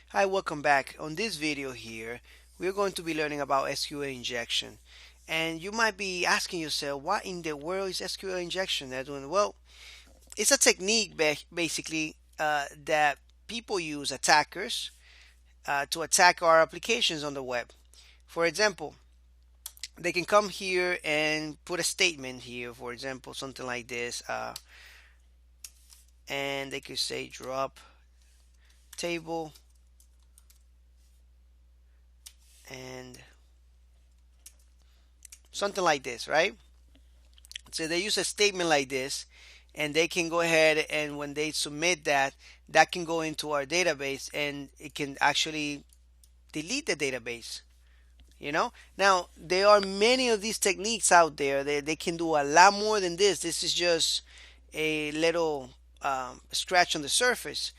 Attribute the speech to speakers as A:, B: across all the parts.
A: Hi, welcome back. On this video here, we're going to be learning about SQL injection. And you might be asking yourself, what in the world is SQL injection, Edwin? Well, it's a technique basically that people use, attackers, to attack our applications on the web. For example, they can come here and put a statement here, for example, something like this, and they could say drop table and something like this, right? So they use a statement like this, and they can go ahead and when they submit that, that can go into our database and it can actually delete the database. Now there are many of these techniques out there. They can do a lot more than this. This is just a little scratch on the surface.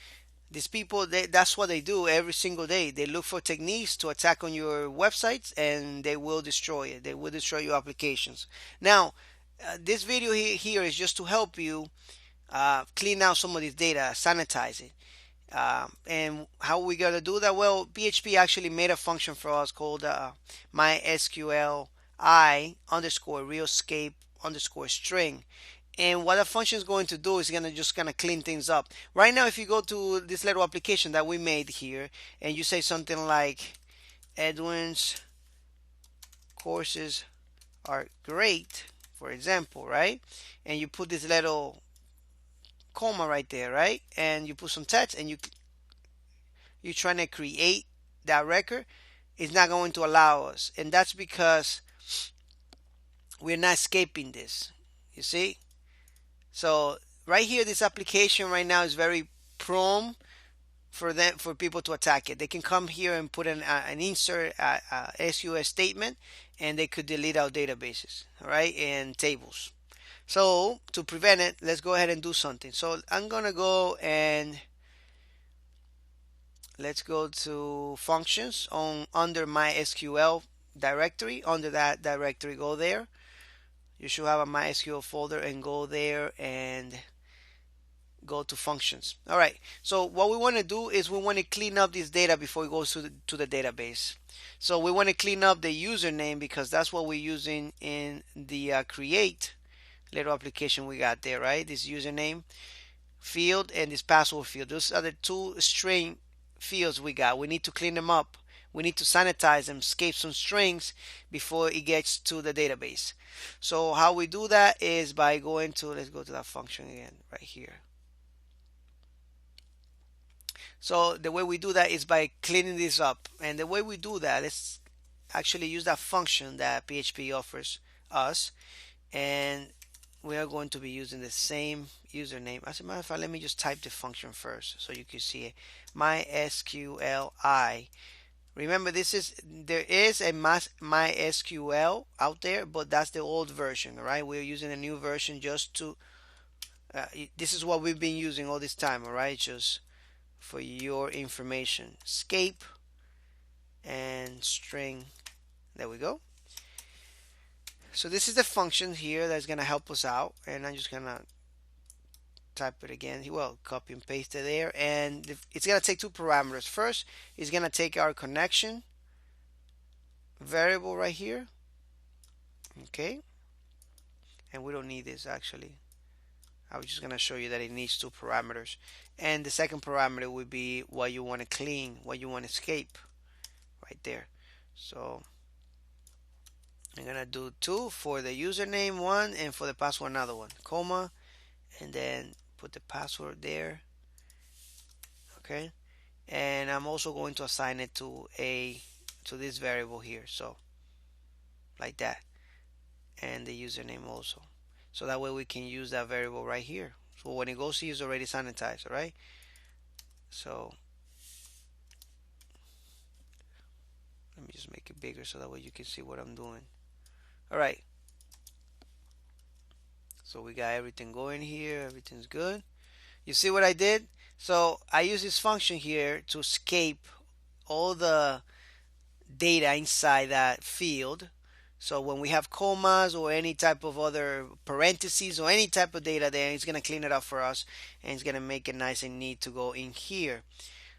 A: These people, that's what they do every single day. They look for techniques to attack on your websites, and they will destroy it. They will destroy your applications. Now, this video here is just to help you clean out some of this data, sanitize it. And how we gonna do that? Well, PHP actually made a function for us called mysqli underscore realscape underscore string. And what that function is going to do is gonna clean things up. Right now, if you go to this little application that we made here, and you say something like Edwin's courses are great, for example, right? And you put this little comma right there, right? And you put some text, and you're trying to create that record. It's not going to allow us, and that's because we're not escaping this. You see? So right here, this application right now is very prone for people to attack it. They can come here and put an insert SQL statement, and they could delete our databases, all right, and tables. So to prevent it, let's go ahead and do something. So I'm gonna go and let's go to functions on under MySQL directory. Under that directory, go there. You should have a MySQL folder and go there and go to functions. All right. So what we want to do is we want to clean up this data before it goes to the database. So we want to clean up the username because that's what we're using in the create little application we got there, right? This username field and this password field. Those are the two string fields we got. We need to clean them up. We need to sanitize them, escape some strings before it gets to the database. So how we do that is by going to, let's go to that function again right here. So the way we do that is by cleaning this up. And the way we do that is actually use that function that PHP offers us. And we are going to be using the same username. As a matter of fact, let me just type the function first so you can see it. MySQLi. Remember, there is a MySQL out there, but that's the old version, right? We're using a new version just to. This is what we've been using all this time, all right? Just for your information. Escape and string. There we go. So this is the function here that's going to help us out, and I'm just going to type it again. Well, copy and paste it there, and it's going to take two parameters. First, it's going to take our connection variable right here. Okay, and we don't need this actually. I was just going to show you that it needs two parameters, and the second parameter would be what you want to clean, what you want to escape right there. So I'm gonna do two for the username one and for the password another one, comma, and then put the password there. Okay, and I'm also going to assign it to this variable here, so like that, and the username also, so that way we can use that variable right here. So when it goes here, it's already sanitized. All right, so let me just make it bigger so that way you can see what I'm doing. All right, so we got everything going here. Everything's good. You see what I did? So I use this function here to escape all the data inside that field. So when we have commas or any type of other parentheses or any type of data there, it's going to clean it up for us, and it's going to make it nice and neat to go in here.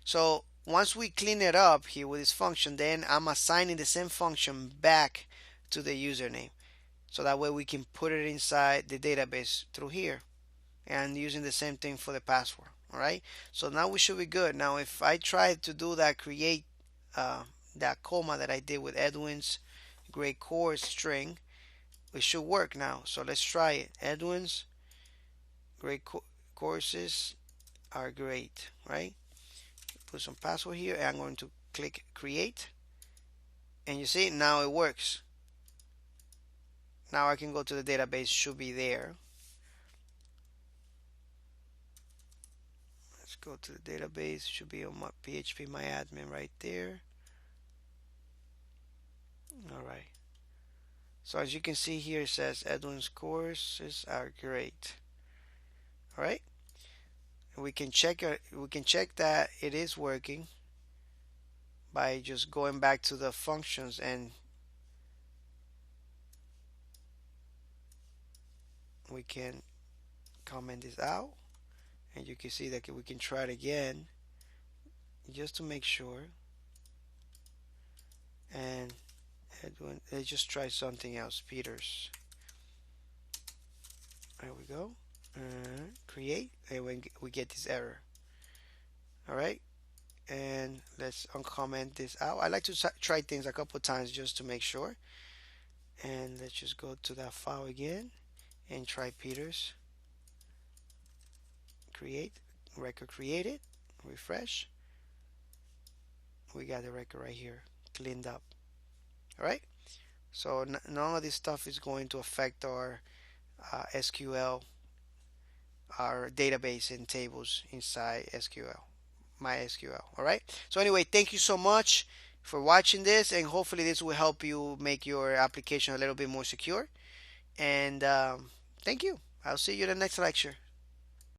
A: So once we clean it up here with this function, then I'm assigning the same function back to the username. So that way we can put it inside the database through here and using the same thing for the password. All right. So now we should be good. Now, if I try to do that, create uh, that comma that I did with Edwin's great course string, it should work now. So let's try it. Edwin's great courses are great, right? Put some password here, and I'm going to click create, and you see now it works. Now I can go to the database, should be there. Let's go to the database, should be on my PHP my admin right there. All right. So as you can see here, it says Edwin's courses are great. All right. We can check that it is working by just going back to the functions, and we can comment this out, and you can see that we can try it again just to make sure. And Edwin, let's just try something else. Peters. There we go. Create, and we get this error. All right, and let's uncomment this out. I like to try things a couple times just to make sure. And let's just go to that file again and try Peters. Create, record created, refresh. We got the record right here, cleaned up. All right, so none of this stuff is going to affect our SQL, our database and tables inside SQL, MySQL. All right. So anyway, thank you so much for watching this, and hopefully this will help you make your application a little bit more secure. And thank you. I'll see you in the next lecture.